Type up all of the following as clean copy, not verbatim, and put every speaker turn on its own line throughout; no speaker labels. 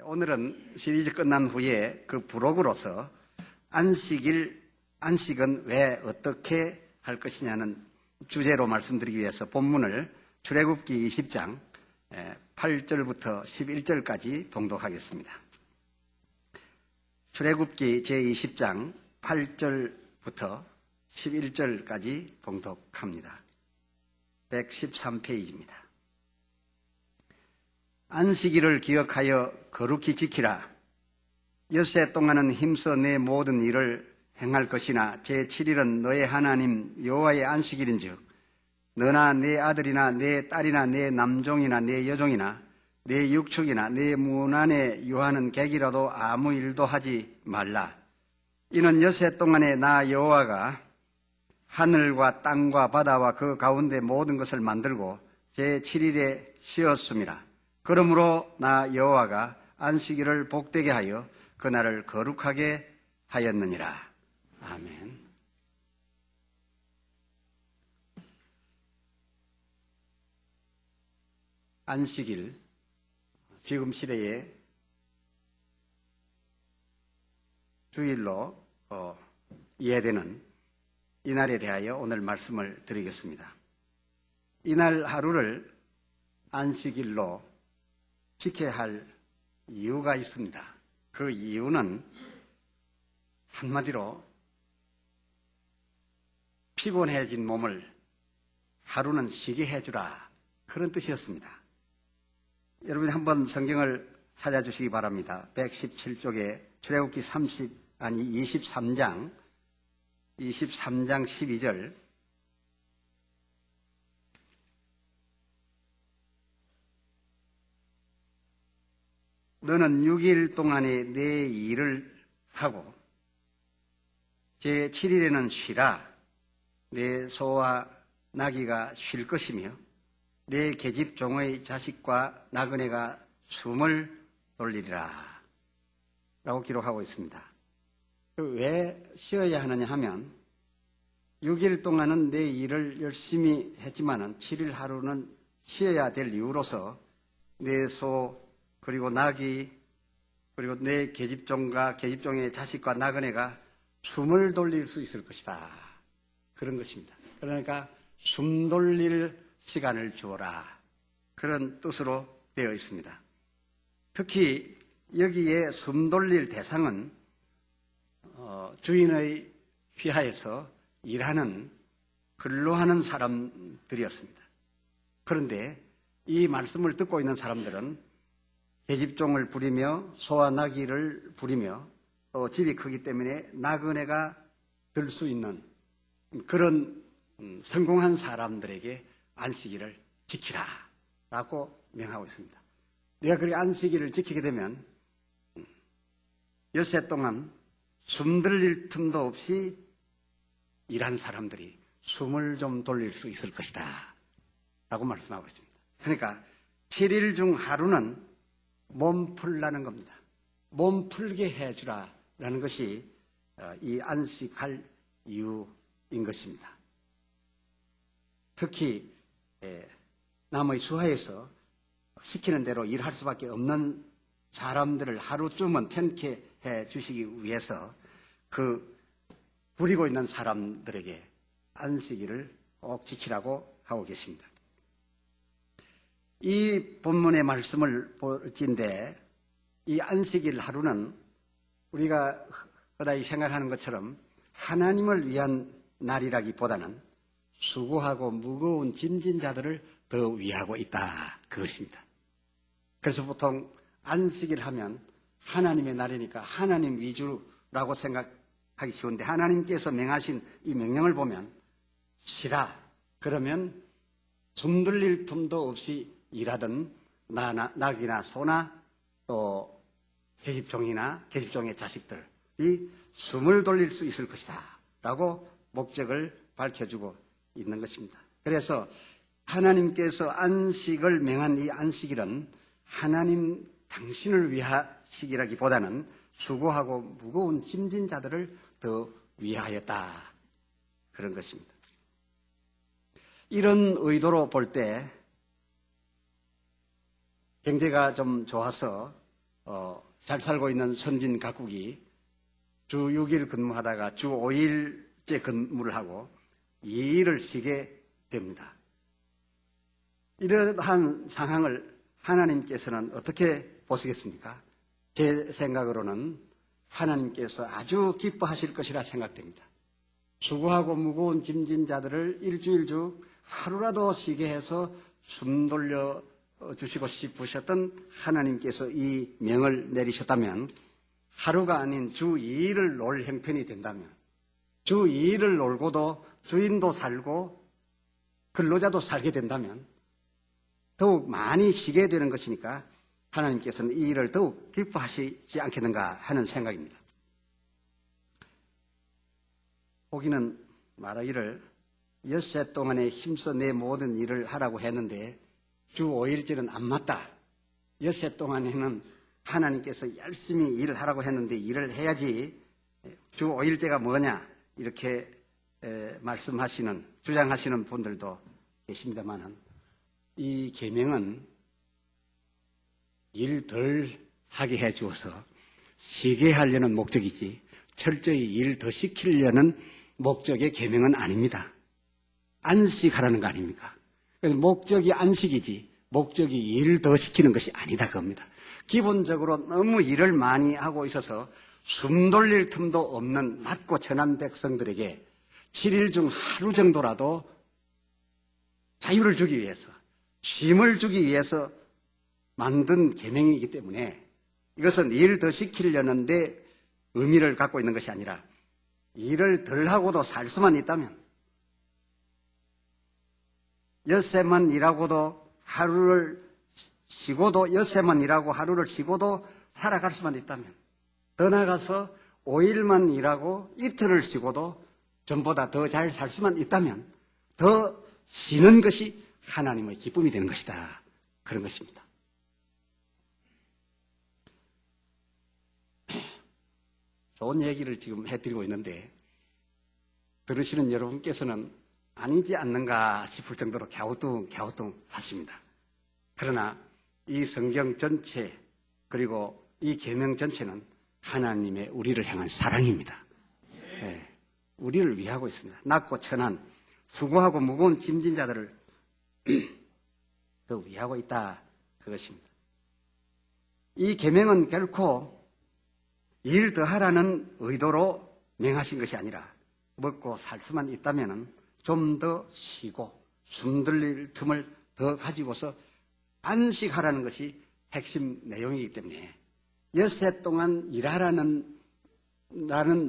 오늘은 시리즈 끝난 후에 그 부록으로서 안식은 왜 어떻게 할 것이냐는 주제로 말씀드리기 위해서 본문을 출애굽기 20장 8절부터 11절까지 봉독하겠습니다. 출애굽기 제20장 8절부터 11절까지 봉독합니다. 113페이지입니다. 안식일을 기억하여 거룩히 지키라. 엿새 동안은 힘써 내 모든 일을 행할 것이나 제7일은 너의 하나님 여호와의 안식일인즉 너나 내 아들이나 내 딸이나 내 남종이나 내 여종이나 내 육축이나 내 문 안에 유하는 객이라도 아무 일도 하지 말라. 이는 엿새 동안에 나 여호와가 하늘과 땅과 바다와 그 가운데 모든 것을 만들고 제7일에 쉬었음이라. 그러므로 나 여호와가 안식일을 복되게 하여 그날을 거룩하게 하였느니라. 아멘. 안식일, 지금 시대의 주일로 이해되는 이날에 대하여 오늘 말씀을 드리겠습니다. 이날 하루를 안식일로 지켜야 할 이유가 있습니다. 그 이유는 한마디로 피곤해진 몸을 하루는 쉬게 해주라, 그런 뜻이었습니다. 여러분이 한번 성경을 찾아주시기 바랍니다. 117쪽에 출애굽기 23장 12절. 너는 6일 동안에 내 일을 하고 제7일에는 쉬라. 내 소와 나귀가 쉴 것이며 내 계집 종의 자식과 나그네가 숨을 돌리리라 라고 기록하고 있습니다. 왜 쉬어야 하느냐 하면 6일 동안은 내 일을 열심히 했지만은 7일 하루는 쉬어야 될 이유로서 내 소 그리고 나귀 그리고 내 계집종과 계집종의 자식과 나그네가 숨을 돌릴 수 있을 것이다, 그런 것입니다. 그러니까 숨 돌릴 시간을 주어라, 그런 뜻으로 되어 있습니다. 특히 여기에 숨 돌릴 대상은 주인의 휘하에서 일하는 근로하는 사람들이었습니다. 그런데 이 말씀을 듣고 있는 사람들은 계집종을 부리며 소와 나귀를 부리며 또 집이 크기 때문에 나그네가 들 수 있는 그런 성공한 사람들에게 안식일을 지키라 라고 명하고 있습니다. 내가 그렇게 안식일을 지키게 되면 엿새 동안 숨 돌릴 틈도 없이 일한 사람들이 숨을 좀 돌릴 수 있을 것이다 라고 말씀하고 있습니다. 그러니까 7일 중 하루는 몸 풀라는 겁니다. 몸 풀게 해주라 라는 것이 이 안식할 이유인 것입니다. 특히 남의 수하에서 시키는 대로 일할 수밖에 없는 사람들을 하루쯤은 편케 해 주시기 위해서 그 부리고 있는 사람들에게 안식일을 꼭 지키라고 하고 계십니다. 이 본문의 말씀을 볼진데 이 안식일 하루는 우리가 흔히 생각하는 것처럼 하나님을 위한 날이라기보다는 수고하고 무거운 짐진 자들을 더 위하고 있다, 그것입니다. 그래서 보통 안식일 하면 하나님의 날이니까 하나님 위주라고 생각하기 쉬운데 하나님께서 명하신 이 명령을 보면 쉬라, 그러면 숨 돌릴 틈도 없이 일하던 나귀나 소나 또 계집종이나 계집종의 자식들이 숨을 돌릴 수 있을 것이다 라고 목적을 밝혀주고 있는 것입니다. 그래서 하나님께서 안식을 명한 이 안식일은 하나님 당신을 위하시기라기보다는 수고하고 무거운 짐진 자들을 더 위하였다, 그런 것입니다. 이런 의도로 볼 때 경제가 좀 좋아서 잘 살고 있는 선진 각국이 주 6일 근무하다가 주 5일째 근무를 하고 2일을 쉬게 됩니다. 이러한 상황을 하나님께서는 어떻게 보시겠습니까? 제 생각으로는 하나님께서 아주 기뻐하실 것이라 생각됩니다. 수고하고 무거운 짐진 자들을 일주일 중 하루라도 쉬게 해서 숨 돌려 주시고 싶으셨던 하나님께서 이 명을 내리셨다면, 하루가 아닌 주 2일을 놀 형편이 된다면, 주 2일을 놀고도 주인도 살고 근로자도 살게 된다면 더욱 많이 쉬게 되는 것이니까 하나님께서는 이 일을 더욱 기뻐하시지 않겠는가 하는 생각입니다. 보기는 말하기를 엿새 동안에 힘써 내 모든 일을 하라고 했는데 주 5일째는 안 맞다. 엿새 동안에는 하나님께서 열심히 일을 하라고 했는데 일을 해야지 주 5일째가 뭐냐 이렇게 말씀하시는, 주장하시는 분들도 계십니다만은, 이 계명은 일 덜 하게 해 주어서 쉬게 하려는 목적이지 철저히 일 더 시키려는 목적의 계명은 아닙니다. 안식하라는 거 아닙니까? 그래서 목적이 안식이지 목적이 일 더 시키는 것이 아니다 그겁니다. 기본적으로 너무 일을 많이 하고 있어서 숨 돌릴 틈도 없는 낮고 천한 백성들에게 7일 중 하루 정도라도 자유를 주기 위해서, 쉼을 주기 위해서 만든 계명이기 때문에 이것은 일 더 시키려는데 의미를 갖고 있는 것이 아니라 일을 덜 하고도 살 수만 있다면, 엿새만 일하고도 하루를 쉬고도, 엿새만 일하고 하루를 쉬고도 살아갈 수만 있다면, 더 나아가서 5일만 일하고 이틀을 쉬고도 전보다 더 잘 살 수만 있다면 더 쉬는 것이 하나님의 기쁨이 되는 것이다. 그런 것입니다. 좋은 얘기를 지금 해드리고 있는데 들으시는 여러분께서는 아니지 않는가 싶을 정도로 갸우뚱 하십니다. 그러나 이 성경 전체, 그리고 이 계명 전체는 하나님의 우리를 향한 사랑입니다. 네, 우리를 위하고 있습니다. 낮고 천한, 수고하고 무거운 짐진 자들을 더 위하고 있다 그것입니다. 이 계명은 결코 일 더 하라는 의도로 명하신 것이 아니라 먹고 살 수만 있다면 좀 더 쉬고 숨 돌릴 틈을 더 가지고서 안식하라는 것이 핵심 내용이기 때문에 엿새 동안 일하라는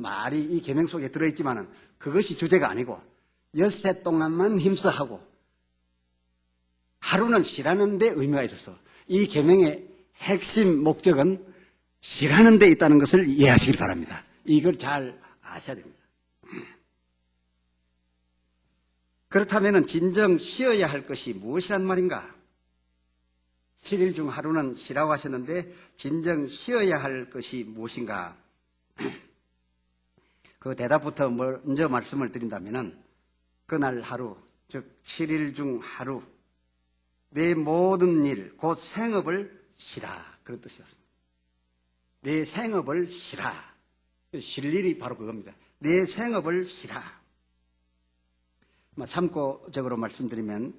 말이 이 계명 속에 들어있지만 그것이 주제가 아니고 엿새 동안만 힘써 하고 하루는 쉬라는 데 의미가 있어서 이 계명의 핵심 목적은 쉬라는 데 있다는 것을 이해하시길 바랍니다. 이걸 잘 아셔야 됩니다. 그렇다면 진정 쉬어야 할 것이 무엇이란 말인가? 7일 중 하루는 쉬라고 하셨는데 진정 쉬어야 할 것이 무엇인가? 그 대답부터 먼저 말씀을 드린다면 그날 하루, 즉 7일 중 하루 내 모든 일, 곧 생업을 쉬라 그런 뜻이었습니다. 내 생업을 쉬라. 쉴 일이 바로 그겁니다. 내 생업을 쉬라. 참고적으로 말씀드리면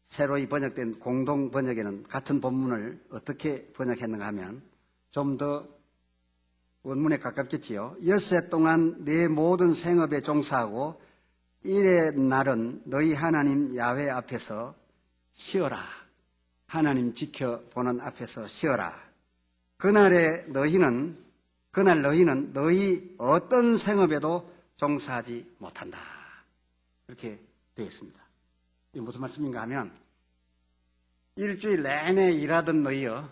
새로이 번역된 공동 번역에는 같은 본문을 어떻게 번역했는가 하면 좀 더 원문에 가깝겠지요. 엿새 동안 내 모든 생업에 종사하고 일의 날은 너희 하나님 야훼 앞에서 쉬어라. 하나님 지켜보는 앞에서 쉬어라. 그날 너희는 너희 어떤 생업에도 종사하지 못한다. 이렇게 되어 있습니다. 이게 무슨 말씀인가 하면 일주일 내내 일하던 너희여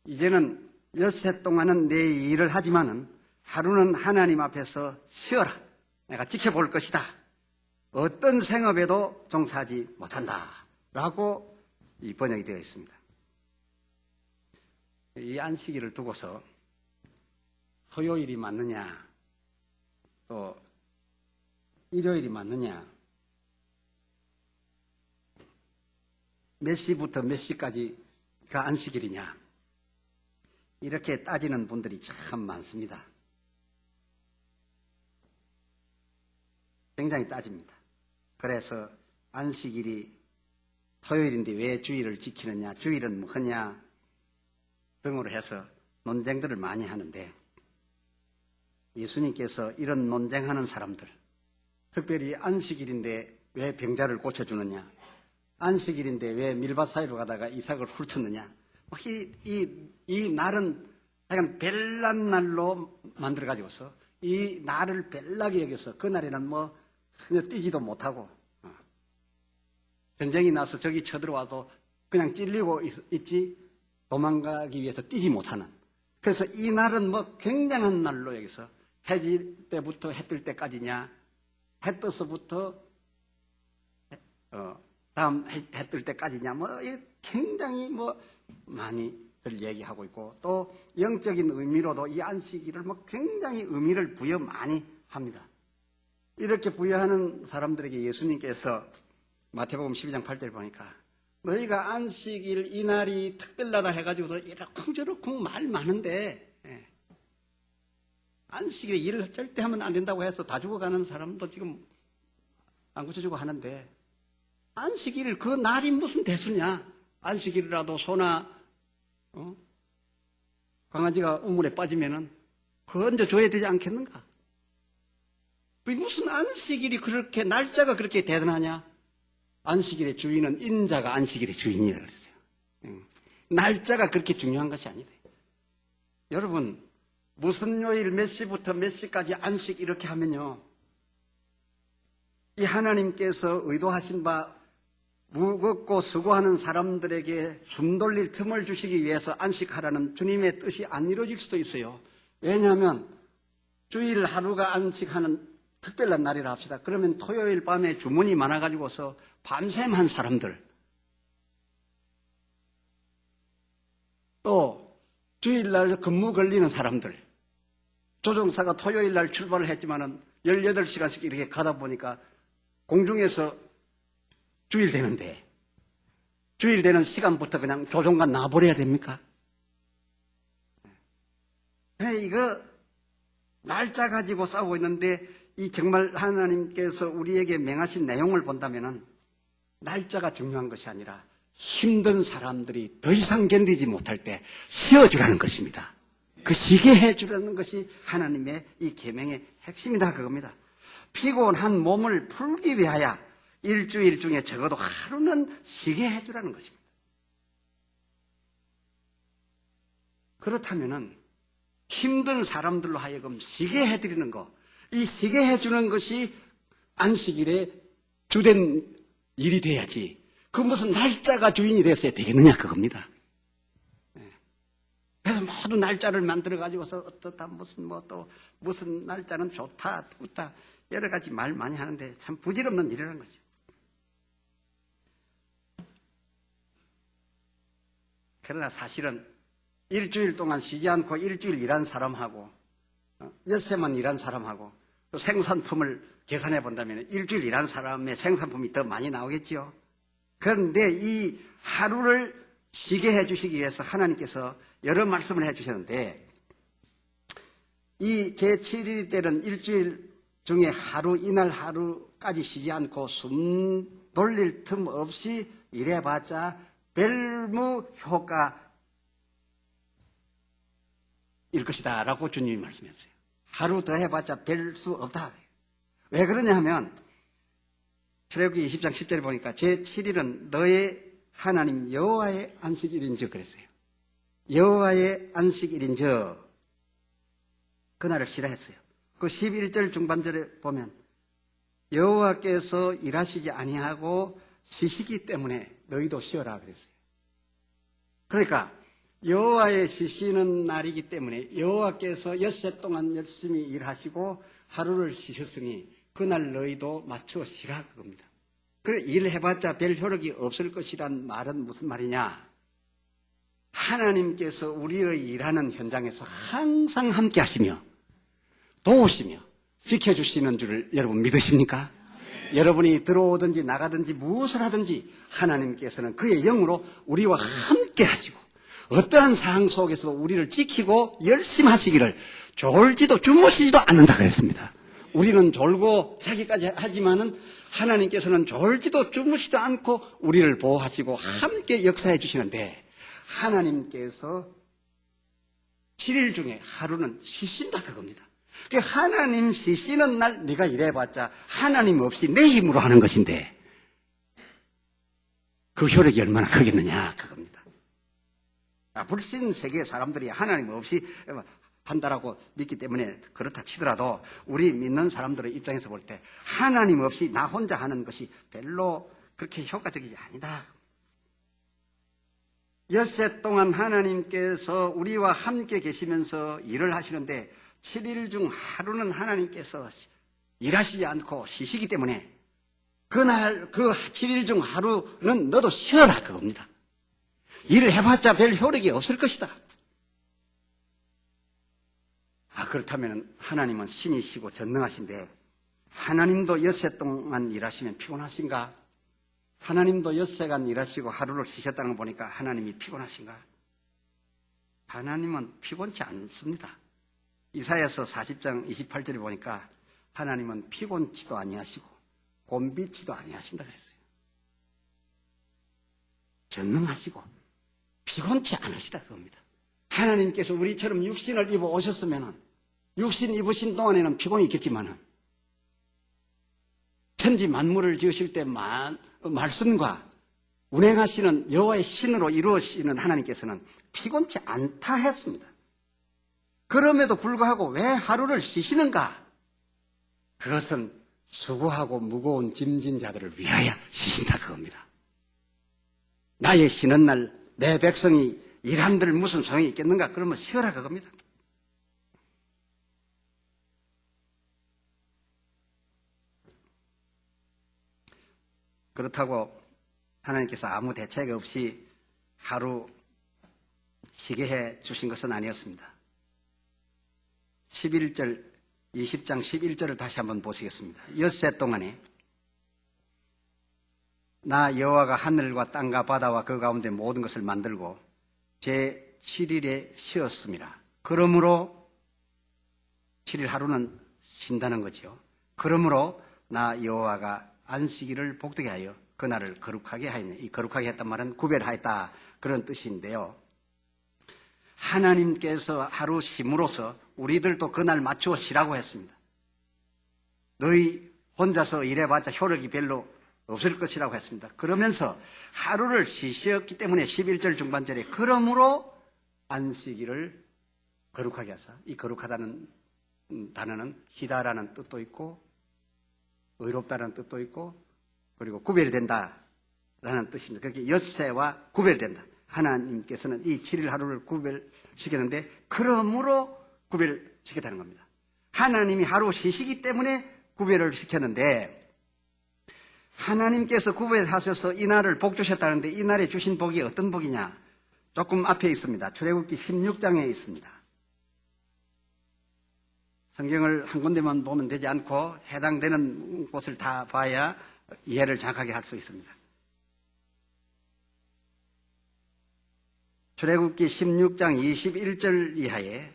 이제는 엿새 동안은 내 일을 하지만은 하루는 하나님 앞에서 쉬어라. 내가 지켜볼 것이다. 어떤 생업에도 종사하지 못한다. 라고 이 번역이 되어 있습니다. 이 안식일을 두고서 토요일이 맞느냐 또 일요일이 맞느냐 몇 시부터 몇 시까지가 안식일이냐 이렇게 따지는 분들이 참 많습니다. 굉장히 따집니다. 그래서 안식일이 토요일인데 왜 주일을 지키느냐, 주일은 뭐냐 등으로 해서 논쟁들을 많이 하는데, 예수님께서 이런 논쟁하는 사람들, 특별히 안식일인데 왜 병자를 고쳐주느냐, 안식일인데 왜 밀밭 사이로 가다가 이삭을 훑었느냐, 이 날은 약간 별난 날로 만들어가지고서 이 날을 별나게 여겨서 그날에는 뭐 전혀 뛰지도 못하고, 전쟁이 나서 저기 쳐들어와도 그냥 찔리고 있지 도망가기 위해서 뛰지 못하는, 그래서 이 날은 뭐 굉장한 날로 여기서 해질 때부터 해 뜰 때까지냐, 해 떠서부터 다음 해 뜰 때까지냐, 뭐 굉장히 뭐 많이들 얘기하고 있고, 또 영적인 의미로도 이 안식일을 뭐 굉장히 의미를 부여 많이 합니다. 이렇게 부여하는 사람들에게 예수님께서 마태복음 12장 8절 보니까, 너희가 안식일 이날이 특별하다 해가지고서 이러쿵저러쿵 말 많은데, 안식일에 일을 절대 하면 안 된다고 해서 다 죽어가는 사람도 지금 안 고쳐주고 하는데, 안식일 그 날이 무슨 대수냐? 안식일이라도 소나 강아지가 우물에 빠지면은 건져줘야 되지 않겠는가? 무슨 안식일이 그렇게, 날짜가 그렇게 대단하냐? 안식일의 주인은 인자가 안식일의 주인이라고 그랬어요. 날짜가 그렇게 중요한 것이 아니다. 여러분, 무슨 요일 몇 시부터 몇 시까지 안식 이렇게 하면요, 이 하나님께서 의도하신 바 무겁고 수고하는 사람들에게 숨 돌릴 틈을 주시기 위해서 안식하라는 주님의 뜻이 안 이루어질 수도 있어요. 왜냐하면 주일 하루가 안식하는 특별한 날이라 합시다. 그러면 토요일 밤에 주문이 많아가지고서 밤샘 한 사람들, 또 주일날 근무 걸리는 사람들, 조종사가 토요일날 출발을 했지만은 18시간씩 이렇게 가다 보니까 공중에서 주일 되는데, 주일 되는 시간부터 그냥 조종관 놔버려야 됩니까? 이거 날짜 가지고 싸우고 있는데, 이 정말 하나님께서 우리에게 명하신 내용을 본다면은 날짜가 중요한 것이 아니라 힘든 사람들이 더 이상 견디지 못할 때 쉬어주라는 것입니다. 그 쉬게 해주라는 것이 하나님의 이 계명의 핵심이다, 그겁니다. 피곤한 몸을 풀기 위하여 일주일 중에 적어도 하루는 쉬게 해주라는 것입니다. 그렇다면은 힘든 사람들로 하여금 쉬게 해드리는 것, 이 쉬게 해주는 것이 안식일의 주된 일이 돼야지, 그 무슨 날짜가 주인이 됐어야 되겠느냐, 그겁니다. 그래서 모든 날짜를 만들어가지고서 어떻다, 무슨 날짜는 좋다, 좋다, 여러 가지 말 많이 하는데 참 부질없는 일이라는 거죠. 그러나 사실은 일주일 동안 쉬지 않고 일주일 일한 사람하고 엿새만 일한 사람하고 생산품을 계산해 본다면 일주일 일한 사람의 생산품이 더 많이 나오겠죠. 그런데 이 하루를 쉬게 해주시기 위해서 하나님께서 여러 말씀을 해주셨는데, 이 제7일 때는 일주일 중에 하루, 이날 하루까지 쉬지 않고 숨 돌릴 틈 없이 일해봤자 별무 효과일 것이다 라고 주님이 말씀했어요. 하루 더 해봤자 별 수 없다. 왜 그러냐 하면 출애굽기 20장 10절에 보니까 제7일은 너의 하나님 여호와의 안식일인즉 그랬어요. 여호와의 안식일인즉 그날을 쉬라 했어요. 그 11절 중반절에 보면 여호와께서 일하시지 아니하고 쉬시기 때문에 너희도 쉬어라 그랬어요. 그러니까 여호와의 쉬시는 날이기 때문에 여호와께서 엿새 동안 열심히 일하시고 하루를 쉬셨으니 그날 너희도 맞춰 쉬라 그겁니다. 그래, 일해봤자 별 효력이 없을 것이란 말은 무슨 말이냐? 하나님께서 우리의 일하는 현장에서 항상 함께 하시며 도우시며 지켜주시는 줄을 여러분 믿으십니까? 여러분이 들어오든지 나가든지 무엇을 하든지 하나님께서는 그의 영으로 우리와 함께 하시고 어떠한 상황 속에서 우리를 지키고 열심히 하시기를 졸지도 주무시지도 않는다 그랬습니다. 우리는 졸고 자기까지 하지만은 하나님께서는 졸지도 주무시지도 않고 우리를 보호하시고 함께 역사해 주시는데 하나님께서 7일 중에 하루는 쉬신다 그겁니다. 하나님 쉬시는 날 네가 일해봤자 하나님 없이 내 힘으로 하는 것인데 그 효력이 얼마나 크겠느냐 그겁니다. 불신 세계의 사람들이 하나님 없이 한다라고 믿기 때문에 그렇다 치더라도 우리 믿는 사람들의 입장에서 볼 때 하나님 없이 나 혼자 하는 것이 별로 그렇게 효과적이지 아니다. 엿새 동안 하나님께서 우리와 함께 계시면서 일을 하시는데 7일 중 하루는 하나님께서 일하시지 않고 쉬시기 때문에 그날 그 7일 중 하루는 너도 쉬어라 그겁니다. 일을 해봤자 별 효력이 없을 것이다. 그렇다면 하나님은 신이시고 전능하신데 하나님도 엿새 동안 일하시면 피곤하신가? 하나님도 엿새간 일하시고 하루를 쉬셨다는 거 보니까 하나님이 피곤하신가? 하나님은 피곤치 않습니다. 이사야서 40장 28절에 보니까 하나님은 피곤치도 아니하시고 곤비치도 아니하신다 그랬어요. 전능하시고 피곤치 않으시다 그겁니다. 하나님께서 우리처럼 육신을 입어 오셨으면 육신 입으신 동안에는 피곤이 있겠지만은 천지 만물을 지으실 때 말씀과 운행하시는 여호와의 신으로 이루어지는 하나님께서는 피곤치 않다 했습니다. 그럼에도 불구하고 왜 하루를 쉬시는가? 그것은 수고하고 무거운 짐진 자들을 위하여 쉬신다 그겁니다. 나의 쉬는 날 내 백성이 일한들 무슨 소용이 있겠는가? 그러면 쉬어라 그겁니다. 그렇다고 하나님께서 아무 대책 없이 하루 쉬게 해 주신 것은 아니었습니다. 11절, 20장 11절을 다시 한번 보시겠습니다. 엿새 동안에 나 여호와가 하늘과 땅과 바다와 그 가운데 모든 것을 만들고 제 7일에 쉬었습니다. 그러므로 7일 하루는 쉰다는 거죠. 그러므로 나 여호와가 안식일을 복되게 하여 그날을 거룩하게 하였네. 이 거룩하게 했단 말은 구별하였다 그런 뜻인데요. 하나님께서 하루 쉼으로써 우리들도 그날 맞추어 쉬라고 했습니다. 너희 혼자서 일해봤자 효력이 별로 없을 것이라고 했습니다. 그러면서 하루를 쉬셨기 때문에 11절 중반절에 그러므로 안식일을 거룩하게 하사. 이 거룩하다는 단어는 희다라는 뜻도 있고 의롭다는 뜻도 있고 그리고 구별된다라는 뜻입니다. 그렇게 엿새와 구별된다. 하나님께서는 이 7일 하루를 구별시켰는데 그러므로 구별시켰다는 겁니다. 하나님이 하루 쉬시기 때문에 구별을 시켰는데 하나님께서 구별하셔서 이 날을 복 주셨다는데 이 날에 주신 복이 어떤 복이냐? 조금 앞에 있습니다. 출애굽기 16장에 있습니다. 성경을 한 군데만 보면 되지 않고 해당되는 곳을 다 봐야 이해를 정확하게 할 수 있습니다. 출애굽기 16장 21절 이하에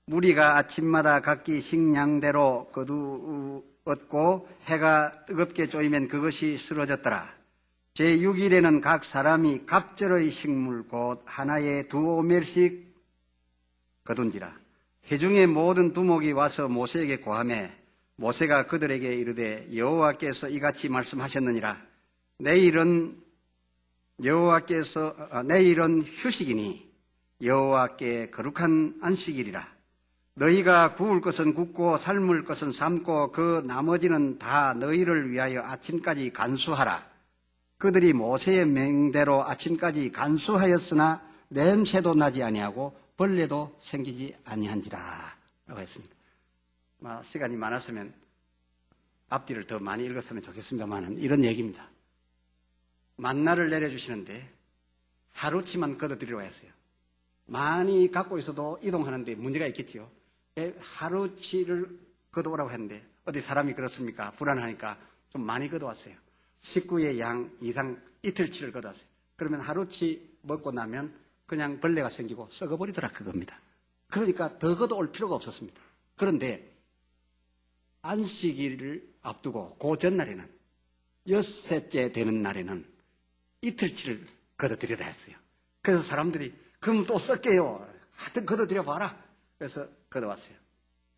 무리가 아침마다 각기 식량대로 거두었고 해가 뜨겁게 쪼이면 그것이 쓰러졌더라. 제6일에는 각 사람이 갑절의 식물 곧 하나에 2오멜씩 거둔지라. 회중의 모든 두목이 와서 모세에게 고하매 모세가 그들에게 이르되 여호와께서 이같이 말씀하셨느니라. 내일은 휴식이니 여호와께 거룩한 안식일이라. 너희가 구울 것은 굽고 삶을 것은 삶고 그 나머지는 다 너희를 위하여 아침까지 간수하라. 그들이 모세의 명대로 아침까지 간수하였으나 냄새도 나지 아니하고 벌레도 생기지 아니한지라 라고 했습니다. 시간이 많았으면 앞뒤를 더 많이 읽었으면 좋겠습니다만 이런 얘기입니다. 만나를 내려주시는데 하루치만 걷어들이라고 했어요. 많이 갖고 있어도 이동하는데 문제가 있겠지요. 하루치를 걷어오라고 했는데 어디 사람이 그렇습니까? 불안하니까 좀 많이 걷어왔어요. 19의 양 이상 이틀치를 걷어왔어요. 그러면 하루치 먹고 나면 그냥 벌레가 생기고 썩어버리더라 그겁니다. 그러니까 더 걷어올 필요가 없었습니다. 그런데 안식일을 앞두고 그 전날에는 엿새째 되는 날에는 이틀치를 걷어들이라 했어요. 그래서 사람들이 그럼 또 썩게요. 하여튼 걷어들여 봐라. 그래서 걷어왔어요.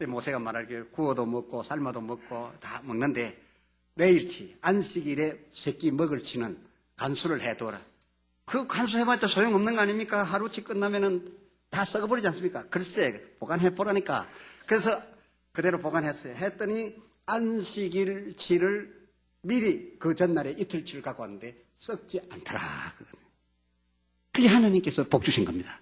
모세가 말하기를 구워도 먹고 삶아도 먹고 다 먹는데 내일치 안식일에 새끼 먹을 치는 간수를 해둬라. 그 간수해봤자 소용없는 거 아닙니까? 하루치 끝나면은 다 썩어버리지 않습니까? 글쎄 보관해보라니까. 그래서 그대로 보관했어요. 했더니 안식일치를 미리 그 전날에 이틀치를 갖고 왔는데 썩지 않더라. 그게 하나님께서 복 주신 겁니다.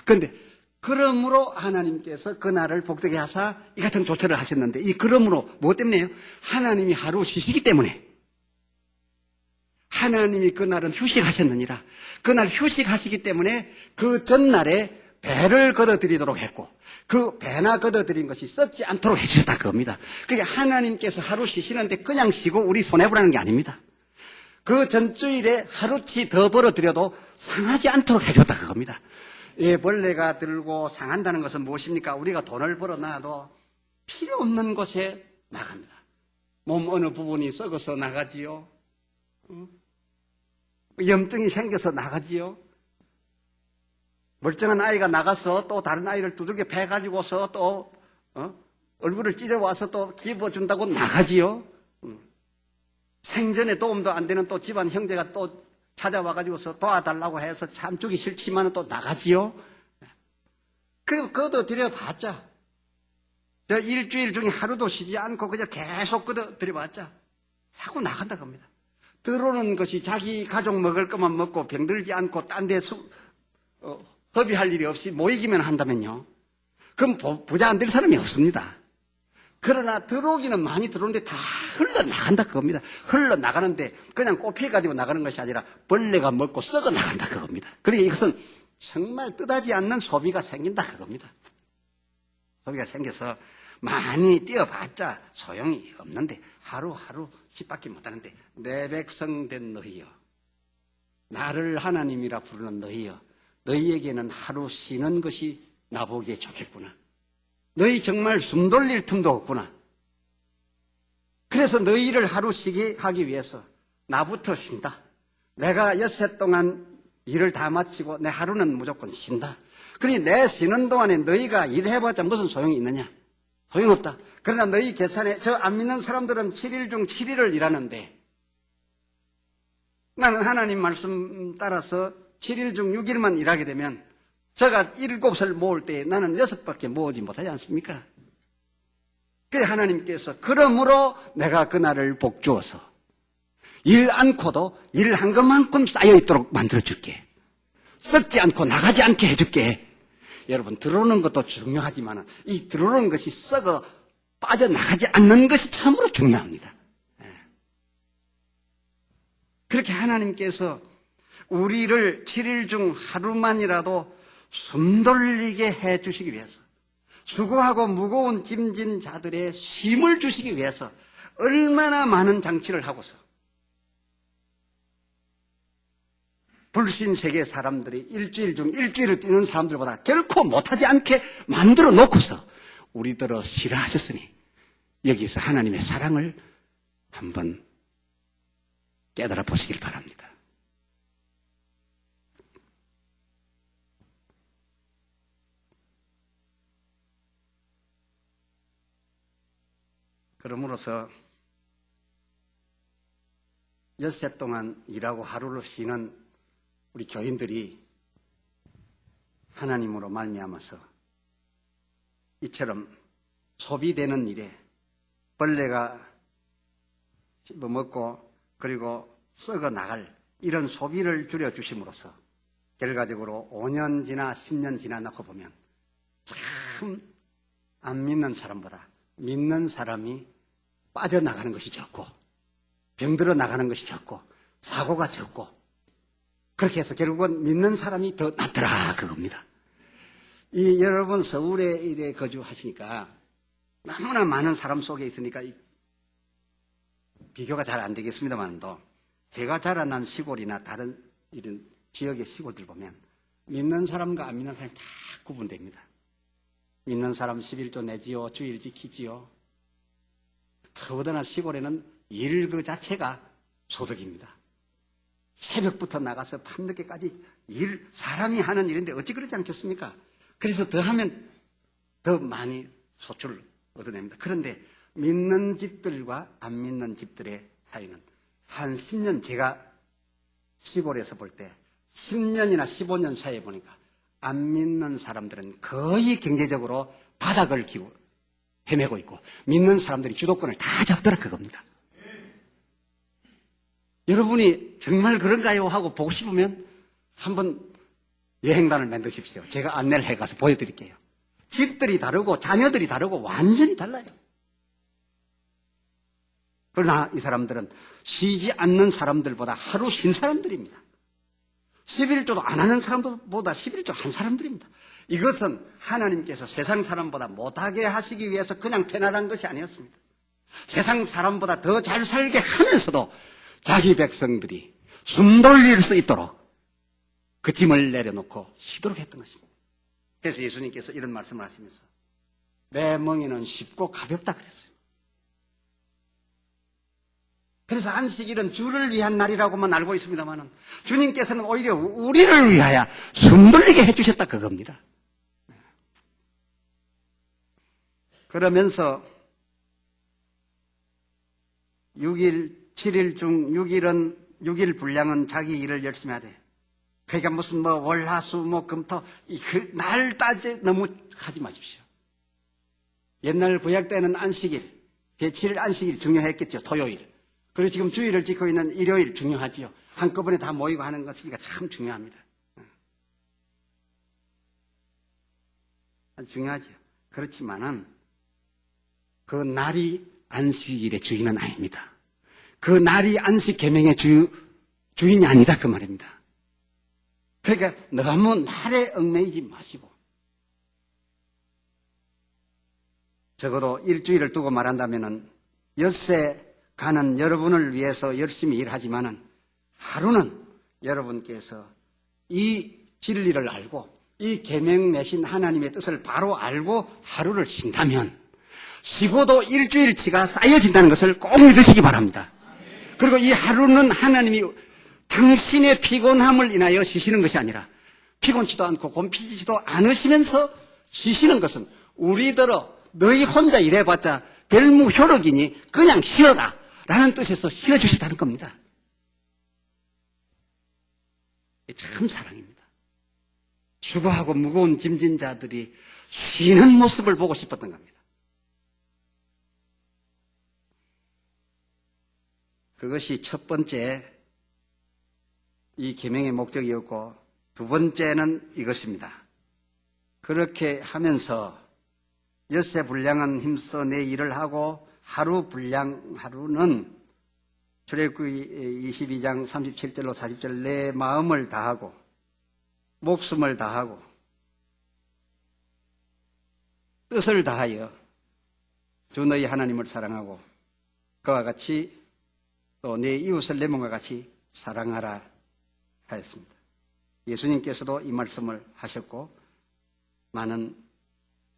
그런데 그러므로 하나님께서 그날을 복되게 하사 이 같은 조처를 하셨는데 이 그러므로 뭐 때문에요? 하나님이 하루 쉬시기 때문에. 하나님이 그날은 휴식하셨느니라. 그날 휴식하시기 때문에 그 전날에 배를 걷어들이도록 했고 그 배나 걷어들인 것이 썩지 않도록 해주셨다 그겁니다. 그게 하나님께서 하루 쉬시는데 그냥 쉬고 우리 손해보라는 게 아닙니다. 그 전주일에 하루치 더 벌어들여도 상하지 않도록 해줬다 그겁니다. 예, 벌레가 들고 상한다는 것은 무엇입니까? 우리가 돈을 벌어놔도 필요 없는 곳에 나갑니다. 몸 어느 부분이 썩어서 나가지요. 염증이 생겨서 나가지요. 멀쩡한 아이가 나가서 또 다른 아이를 두들겨 패가지고서 또 얼굴을 찢어와서 또 기부어준다고 나가지요. 생전에 도움도 안 되는 또 집안 형제가 또 찾아와가지고서 도와달라고 해서 참 주기 싫지만 또 나가지요. 그리고 걷어들여봤자 저 일주일 중에 하루도 쉬지 않고 그냥 계속 걷어들여봤자 하고 나간다고 합니다. 들어오는 것이 자기 가족 먹을 것만 먹고 병들지 않고 딴 데 허비할 일이 없이 모이기만 한다면요. 그럼 부자 안 될 사람이 없습니다. 그러나 들어오기는 많이 들어오는데 다 흘러나간다 그겁니다. 흘러나가는데 그냥 꼽혀가지고 나가는 것이 아니라 벌레가 먹고 썩어 나간다 그겁니다. 그러니까 이것은 정말 뜻하지 않는 소비가 생긴다 그겁니다. 소비가 생겨서 많이 뛰어봤자 소용이 없는데 하루하루 집밖에 못하는데 내 백성 된 너희여 나를 하나님이라 부르는 너희여 너희에게는 하루 쉬는 것이 나보기에 좋겠구나. 너희 정말 숨 돌릴 틈도 없구나. 그래서 너희를 하루 쉬게 하기 위해서 나부터 쉰다. 내가 엿새 동안 일을 다 마치고 내 하루는 무조건 쉰다. 그러니 내 쉬는 동안에 너희가 일해봤자 무슨 소용이 있느냐? 소용없다. 그러나 너희 계산에 저 안 믿는 사람들은 7일 중 7일을 일하는데 나는 하나님 말씀 따라서 7일 중 6일만 일하게 되면 제가 7을 모을 때 나는 6밖에 모으지 못하지 않습니까? 그래서 하나님께서 그러므로 내가 그날을 복 주어서 일 않고도 일한 것만큼 쌓여있도록 만들어줄게. 썩지 않고 나가지 않게 해줄게. 여러분 들어오는 것도 중요하지만 이 들어오는 것이 썩어 빠져나가지 않는 것이 참으로 중요합니다. 그렇게 하나님께서 우리를 7일 중 하루만이라도 숨 돌리게 해주시기 위해서 수고하고 무거운 짐진 자들의 쉼을 주시기 위해서 얼마나 많은 장치를 하고서 불신 세계 사람들이 일주일 중 일주일을 뛰는 사람들보다 결코 못하지 않게 만들어 놓고서 우리들을 싫어하셨으니 여기서 하나님의 사랑을 한번 깨달아 보시길 바랍니다. 그러므로서 엿새 동안 일하고 하루를 쉬는 우리 교인들이 하나님으로 말미암아서 이처럼 소비되는 일에 벌레가 씹어먹고 그리고 썩어 나갈 이런 소비를 줄여주심으로써 결과적으로 5년 지나 10년 지나 놓고 보면 참 안 믿는 사람보다 믿는 사람이 빠져나가는 것이 적고 병들어 나가는 것이 적고 사고가 적고 그렇게 해서 결국은 믿는 사람이 더 낫더라 그겁니다. 이 여러분 서울에 이래 거주하시니까 너무나 많은 사람 속에 있으니까 비교가 잘 안 되겠습니다만도 제가 자라난 시골이나 다른 이런 지역의 시골들 보면 믿는 사람과 안 믿는 사람이 다 구분됩니다. 믿는 사람 11조 내지요, 주일 지키지요. 더더나 시골에는 일 그 자체가 소득입니다. 새벽부터 나가서 밤늦게까지 사람이 하는 일인데 어찌 그러지 않겠습니까? 그래서 더 하면 더 많이 소출을 얻어냅니다. 그런데 믿는 집들과 안 믿는 집들의 차이는 한 10년, 제가 시골에서 볼 때 10년이나 15년 사이에 보니까 안 믿는 사람들은 거의 경제적으로 바닥을 헤매고 있고 믿는 사람들이 주도권을 다 잡더라 그겁니다. 여러분이 정말 그런가요? 하고 보고 싶으면 한번 여행단을 만드십시오. 제가 안내를 해가서 보여드릴게요. 집들이 다르고 자녀들이 다르고 완전히 달라요. 그러나 이 사람들은 쉬지 않는 사람들보다 하루 쉰 사람들입니다. 11조도 안 하는 사람들보다 11조 한 사람들입니다. 이것은 하나님께서 세상 사람보다 못하게 하시기 위해서 그냥 편안한 것이 아니었습니다. 세상 사람보다 더 잘 살게 하면서도 자기 백성들이 숨 돌릴 수 있도록 그 짐을 내려놓고 쉬도록 했던 것입니다. 그래서 예수님께서 이런 말씀을 하시면서 내 멍에는 쉽고 가볍다 그랬어요. 그래서 안식일은 주를 위한 날이라고만 알고 있습니다만 주님께서는 오히려 우리를 위하여 숨 돌리게 해주셨다 그겁니다. 그러면서 6일, 7일 중 6일 분량은 자기 일을 열심히 하되 그러니까 무슨 월, 화, 수, 금토 날 따지 너무 하지 마십시오. 옛날 구약 때는 안식일, 제7일 안식일이 중요했겠죠. 토요일. 그리고 지금 주일을 지키고 있는 일요일 중요하지요. 한꺼번에 다 모이고 하는 것이니까 참 중요합니다. 아주 중요하죠. 그렇지만은 그 날이 안식일의 주인은 아닙니다. 그 날이 안식 계명의 주인이 아니다 그 말입니다. 그러니까 너무 날에 얽매이지 마시고 적어도 일주일을 두고 말한다면은 엿새 가는 여러분을 위해서 열심히 일하지만은 하루는 여러분께서 이 진리를 알고 이 계명 내신 하나님의 뜻을 바로 알고 하루를 쉰다면 쉬고도 일주일치가 쌓여진다는 것을 꼭 믿으시기 바랍니다. 그리고 이 하루는 하나님이 당신의 피곤함을 인하여 쉬시는 것이 아니라 피곤치도 않고 곰피지도 않으시면서 쉬시는 것은 우리더러 너희 혼자 일해봤자 별무효력이니 그냥 쉬어라 라는 뜻에서 쉬어주시다는 겁니다. 참 사랑입니다. 수고하고 무거운 짐진 자들이 쉬는 모습을 보고 싶었던 겁니다. 그것이 첫 번째 이 계명의 목적이었고 두 번째는 이것입니다. 그렇게 하면서 엿새 분량은 힘써 내 일을 하고 하루는 출애굽기 22장 37절로 40절 내 마음을 다하고 목숨을 다하고 뜻을 다하여 주 너희 하나님을 사랑하고 그와 같이 또 내 이웃을 내 몸과 같이 사랑하라 하였습니다. 예수님께서도 이 말씀을 하셨고 많은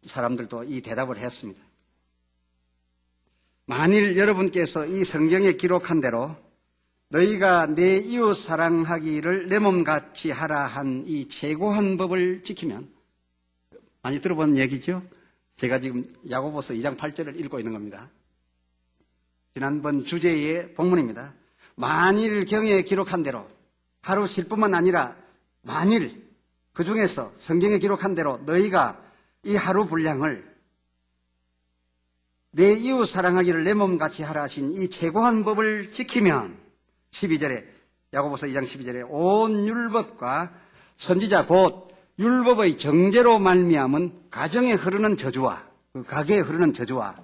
사람들도 이 대답을 했습니다. 만일 여러분께서 이 성경에 기록한 대로 너희가 내 이웃 사랑하기를 내 몸같이 하라 한 이 최고한 법을 지키면 많이 들어본 얘기죠? 제가 지금 야고보서 2장 8절을 읽고 있는 겁니다. 지난번 주제의 본문입니다. 만일 경에 기록한 대로 하루 쉴 뿐만 아니라 만일 그 중에서 성경에 기록한 대로 너희가 이 하루 분량을 내 이웃 사랑하기를 내 몸같이 하라 하신 이 최고한 법을 지키면 12절에 야고보서 2장 12절에 온 율법과 선지자 곧 율법의 정죄로 말미암은 가정에 흐르는 저주와 그 가게에 흐르는 저주와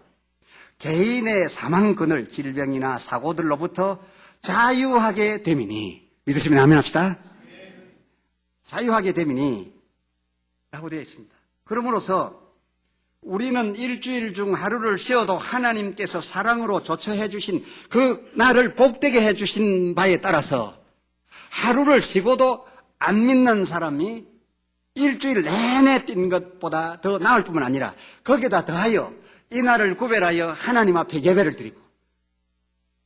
개인의 사망근을 질병이나 사고들로부터 자유하게 됨이니 믿으시면 아멘 합시다. 자유하게 됨이니 라고 되어 있습니다. 그러므로서 우리는 일주일 중 하루를 쉬어도 하나님께서 사랑으로 조처해 주신 그 날을 복되게 해 주신 바에 따라서 하루를 쉬고도 안 믿는 사람이 일주일 내내 뛴 것보다 더 나을 뿐만 아니라 거기에다 더하여 이날을 구별하여 하나님 앞에 예배를 드리고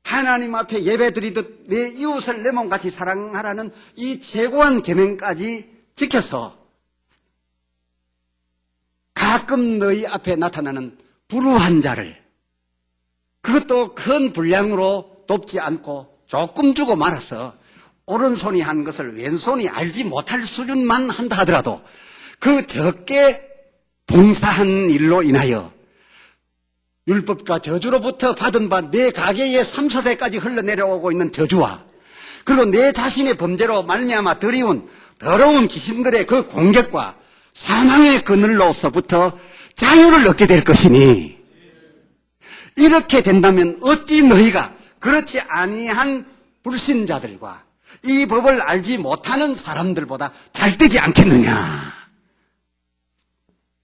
하나님 앞에 예배 드리듯 내 이웃을 내 몸같이 사랑하라는 이 최고한 계명까지 지켜서 가끔 너희 앞에 나타나는 불우한 자를 그것도 큰 분량으로 돕지 않고 조금 주고 말아서 오른손이 한 것을 왼손이 알지 못할 수준만 한다 하더라도 그 적게 봉사한 일로 인하여 율법과 저주로부터 받은 바 내 가계에 3, 4대까지 흘러내려오고 있는 저주와 그리고 내 자신의 범죄로 말미암아 드리운 더러운 귀신들의 그 공격과 사망의 그늘로서부터 자유를 얻게 될 것이니 이렇게 된다면 어찌 너희가 그렇지 아니한 불신자들과 이 법을 알지 못하는 사람들보다 잘 되지 않겠느냐.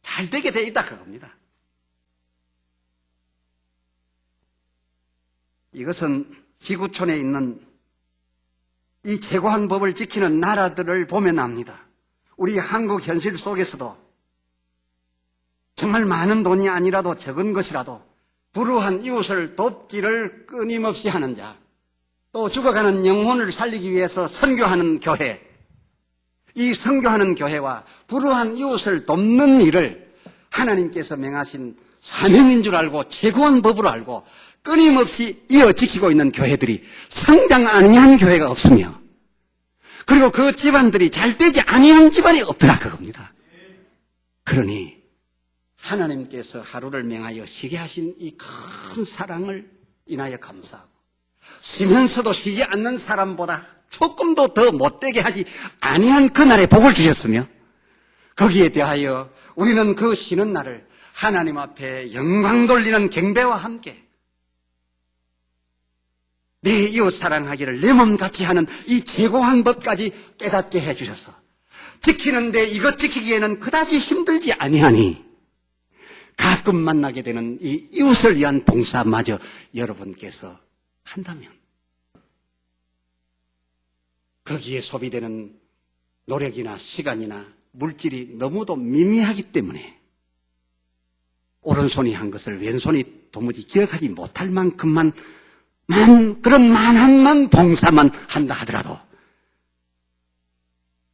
잘 되게 돼 있다 그겁니다. 이것은 지구촌에 있는 이 최고한 법을 지키는 나라들을 보면 압니다. 우리 한국 현실 속에서도 정말 많은 돈이 아니라도 적은 것이라도 불우한 이웃을 돕기를 끊임없이 하는 자, 또 죽어가는 영혼을 살리기 위해서 선교하는 교회, 이 선교하는 교회와 불우한 이웃을 돕는 일을 하나님께서 명하신 사명인 줄 알고 최고한 법으로 알고 끊임없이 이어 지키고 있는 교회들이 성장 아니한 교회가 없으며 그리고 그 집안들이 잘 되지 아니한 집안이 없더라 그겁니다. 그러니 하나님께서 하루를 명하여 쉬게 하신 이 큰 사랑을 인하여 감사하고 쉬면서도 쉬지 않는 사람보다 조금도 더 못되게 하지 아니한 그날에 복을 주셨으며 거기에 대하여 우리는 그 쉬는 날을 하나님 앞에 영광 돌리는 경배와 함께 내 이웃 사랑하기를 내 몸같이 하는 이 최고한 법까지 깨닫게 해주셔서 지키는데 이것 지키기에는 그다지 힘들지 아니하니 가끔 만나게 되는 이 이웃을 위한 봉사마저 여러분께서 한다면 거기에 소비되는 노력이나 시간이나 물질이 너무도 미미하기 때문에 오른손이 한 것을 왼손이 도무지 기억하지 못할 만큼만 그런 만한만 봉사만 한다 하더라도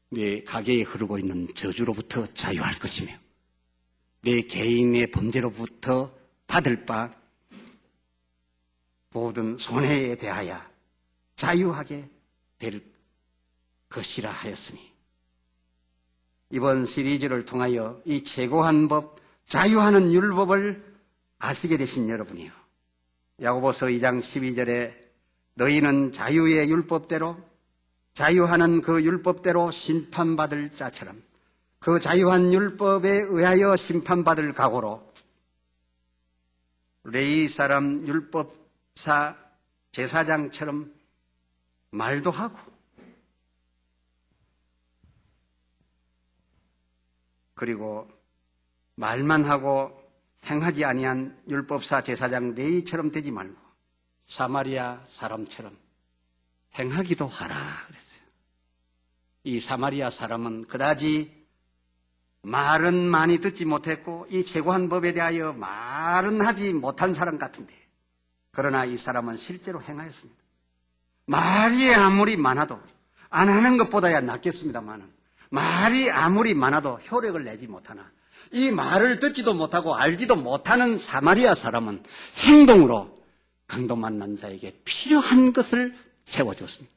내 가게에 흐르고 있는 저주로부터 자유할 것이며 내 개인의 범죄로부터 받을 바 모든 손해에 대하여 자유하게 될 것이라 하였으니 이번 시리즈를 통하여 이 최고한 법, 자유하는 율법을 아시게 되신 여러분이요. 야고보서 2장 12절에 너희는 자유의 율법대로 자유하는 그 율법대로 심판받을 자처럼 그 자유한 율법에 의하여 심판받을 각오로 레위 사람 율법사 제사장처럼 말도 하고 그리고 말만 하고 행하지 아니한 율법사 제사장 레위처럼 되지 말고 사마리아 사람처럼 행하기도 하라 그랬어요. 이 사마리아 사람은 그다지 말은 많이 듣지 못했고 이 최고한 법에 대하여 말은 하지 못한 사람 같은데 그러나 이 사람은 실제로 행하였습니다. 말이 아무리 많아도 안 하는 것보다야 낫겠습니다만 말이 아무리 많아도 효력을 내지 못하나 이 말을 듣지도 못하고 알지도 못하는 사마리아 사람은 행동으로 강도 만난 자에게 필요한 것을 채워줬습니다.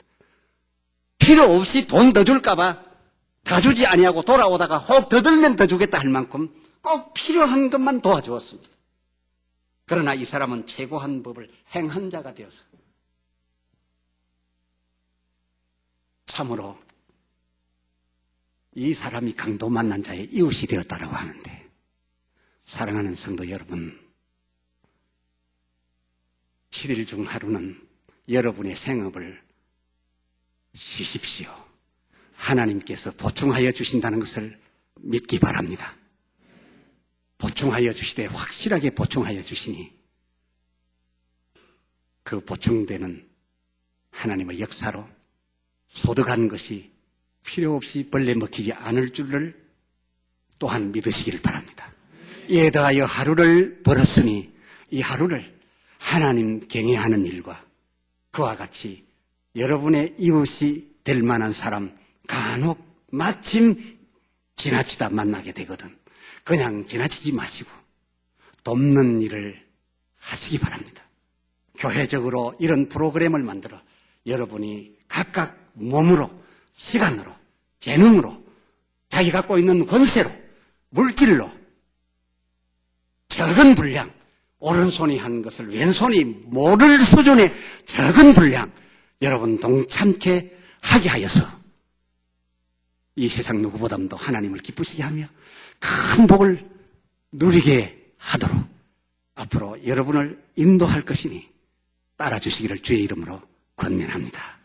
필요 없이 돈 더 줄까봐 다 주지 아니하고 돌아오다가 혹 더 들면 더 주겠다 할 만큼 꼭 필요한 것만 도와주었습니다. 그러나 이 사람은 최고한 법을 행한 자가 되어서 참으로 이 사람이 강도 만난 자의 이웃이 되었다라고 하는데 사랑하는 성도 여러분 7일 중 하루는 여러분의 생업을 쉬십시오. 하나님께서 보충하여 주신다는 것을 믿기 바랍니다. 보충하여 주시되 확실하게 보충하여 주시니 그 보충되는 하나님의 역사로 소득한 것이 필요 없이 벌레 먹히지 않을 줄을 또한 믿으시기를 바랍니다. 이에 더하여 하루를 벌었으니 이 하루를 하나님 경외하는 일과 그와 같이 여러분의 이웃이 될 만한 사람 간혹 마침 지나치다 만나게 되거든. 그냥 지나치지 마시고 돕는 일을 하시기 바랍니다. 교회적으로 이런 프로그램을 만들어 여러분이 각각 몸으로, 시간으로, 재능으로, 자기 갖고 있는 권세로, 물질로 적은 분량, 오른손이 한 것을 왼손이 모를 수준의 적은 분량 여러분 동참케 하게 하여서 이 세상 누구보다도 하나님을 기쁘시게 하며 큰 복을 누리게 하도록 앞으로 여러분을 인도할 것이니 따라주시기를 주의 이름으로 권면합니다.